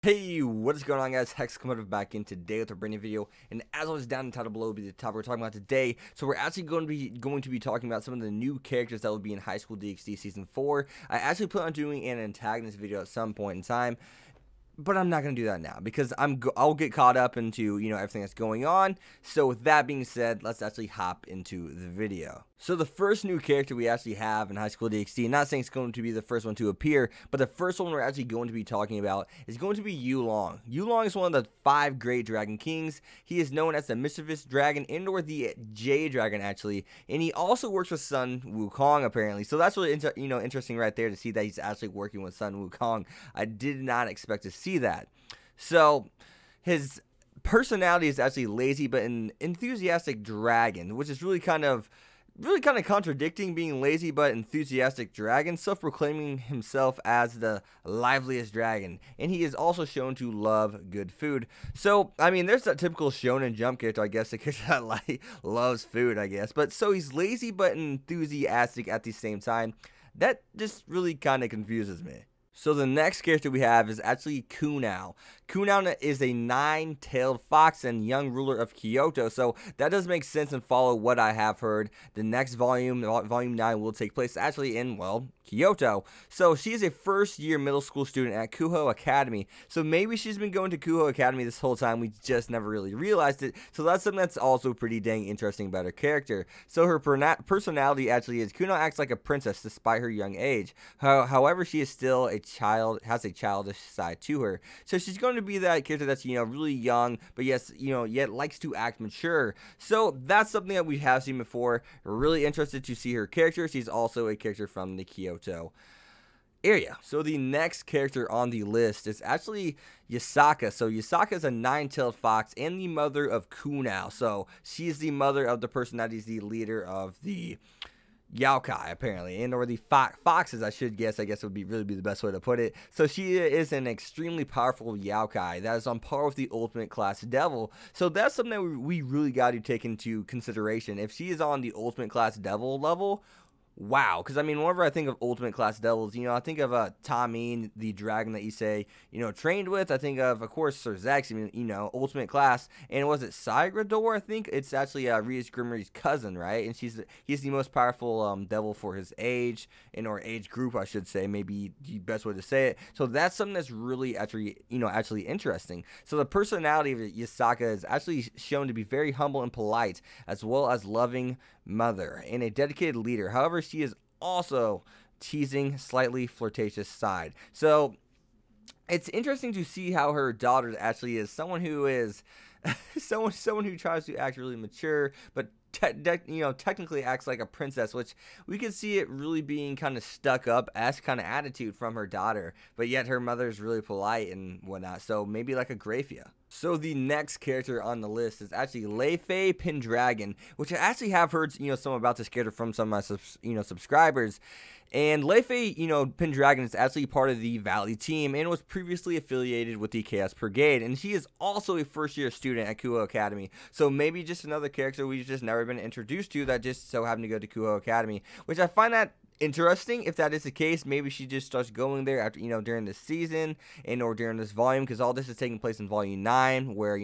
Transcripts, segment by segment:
Hey, what is going on, guys? Hex coming back in today with a brand new video, and as always, down in the title below will be the topic we're talking about today. So we're actually going to be talking about some of the new characters that will be in High School DxD Season 4. I actually plan on doing an antagonist video at some point in time, but I'm not going to do that now because I'll get caught up into, everything that's going on. So with that being said, let's actually hop into the video. So the first new character we actually have in High School DxD, not saying it's going to be the first one to appear, but the first one we're actually going to be talking about is going to be Yulong. Yulong is one of the 5 Great Dragon Kings. He is known as the Mischievous Dragon and/or the Jade Dragon, actually, and he also works with Sun Wukong, apparently. So that's really interesting right there to see that he's actually working with Sun Wukong. I did not expect to see that. So his personality is actually lazy but an enthusiastic dragon, which is really kind of contradicting, being lazy but enthusiastic dragon, self-proclaiming himself as the liveliest dragon, and he is also shown to love good food. So, I mean, there's that typical Shonen Jump character, I guess, the character that loves food, I guess. But so he's lazy but enthusiastic at the same time. That just really kind of confuses me. So the next character we have is actually Kunana. Kunana is a 9-tailed fox and young ruler of Kyoto, so that does make sense and follow what I have heard. The next volume, volume 9, will take place actually in, well, Kyoto. So she is a first-year middle school student at Kuho Academy. So maybe she's been going to Kuho Academy this whole time, we just never really realized it. So that's something that's also pretty dang interesting about her character. So her personality actually is Kunana acts like a princess despite her young age. However, she is still a child, has a childish side to her. So she's going to be that character that's, really young, but yes, yet likes to act mature. So that's something that we have seen before. We're really interested to see her character. She's also a character from the Kyoto area. So the next character on the list is actually Yasaka. So Yasaka is a 9-tailed fox and the mother of Kunao. So she's the mother of the person that is the leader of the Yokai, apparently, and or the foxes, I guess would really be the best way to put it. So she is an extremely powerful Yokai that is on par with the ultimate class devil. So that's something that we really got to take into consideration. If she is on the ultimate class devil level, wow, because I mean, whenever I think of ultimate class devils, I think of Tommy, the dragon that you say, trained with. I think of course, Sir Zex, ultimate class. And was it Sigrador? I think it's actually Rias Grimmery's cousin, right? And he's the most powerful devil for his age, or age group, I should say, maybe the best way to say it. So that's something that's really actually interesting. So the personality of Yasaka is actually shown to be very humble and polite, as well as loving mother and a dedicated leader. However, she is also teasing, slightly flirtatious side. So it's interesting to see how her daughter actually is someone who is someone who tries to act really mature, but technically acts like a princess, which we could see it really being kind of stuck up as kind of attitude from her daughter, but yet her mother is really polite and whatnot. So maybe like a Graphia. So the next character on the list is actually Leifei Pendragon, which I actually have heard some about this character from some of my subscribers. And Leifei, Pendragon is actually part of the Valley team and was previously affiliated with the Chaos Brigade, and she is also a first-year student at Kuho Academy. So maybe just another character we've just never been introduced to that just so happened to go to Kuho Academy, which I find that interesting. If that is the case, maybe she just starts going there after during this season or during this volume, because all this is taking place in volume 9, where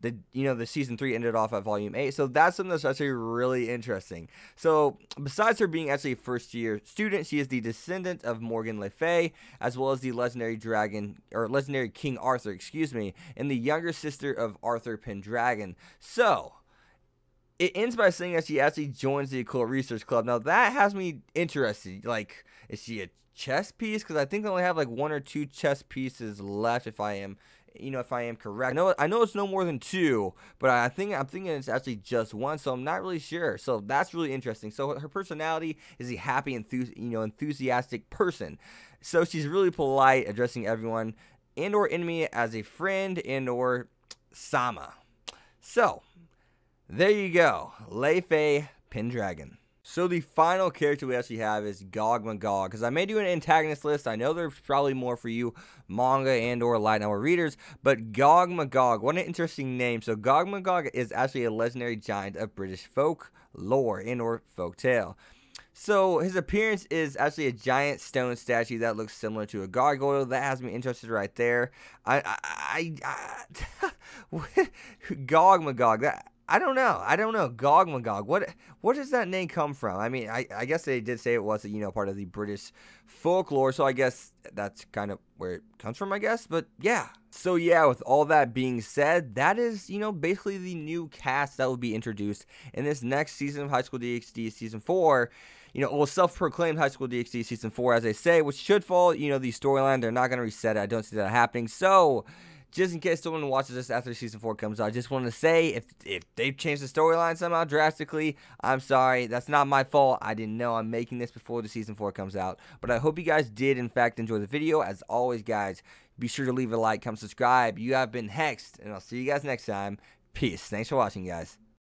the season 3 ended off at volume 8. So that's something that's actually really interesting. So besides her being actually a first-year student, she is the descendant of Morgan Le Fay, as well as the legendary King Arthur, and the younger sister of Arthur Pendragon. So it ends by saying that she actually joins the Occult Research Club. Now that has me interested. Like, is she a chess piece? Because I think I only have like 1 or 2 chess pieces left, if I am correct. I know it's no more than 2, but I'm thinking it's actually just 1, so I'm not really sure. So that's really interesting. So her personality is a happy, enthusiastic person. So she's really polite, addressing everyone and/or enemy as a friend and/or sama. So there you go, Leifei Pendragon. So the final character we actually have is Gog Mago, because I may do an antagonist list. I know there's probably more for you manga and/or light novel readers, but Gog Mago, what an interesting name. So Gog Mago is actually a legendary giant of British folk lore and/or folk tale. So his appearance is actually a giant stone statue that looks similar to a gargoyle. That has me interested right there. Gog Magog. I don't know. Gog Magog. What does that name come from? I mean, I guess they did say it was, part of the British folklore, so I guess that's kind of where it comes from, I guess. But yeah. So yeah, with all that being said, that is, basically the new cast that will be introduced in this next season of High School DxD Season 4. Self-proclaimed High School DxD Season 4, as they say, which should follow, the storyline. They're not going to reset it. I don't see that happening. So, just in case someone watches this after Season 4 comes out, I just want to say, if they've changed the storyline somehow drastically, I'm sorry. That's not my fault. I didn't know I'm making this before the Season 4 comes out. But I hope you guys did, in fact, enjoy the video. As always, guys, be sure to leave a like, come subscribe. You have been Hexed, and I'll see you guys next time. Peace. Thanks for watching, guys.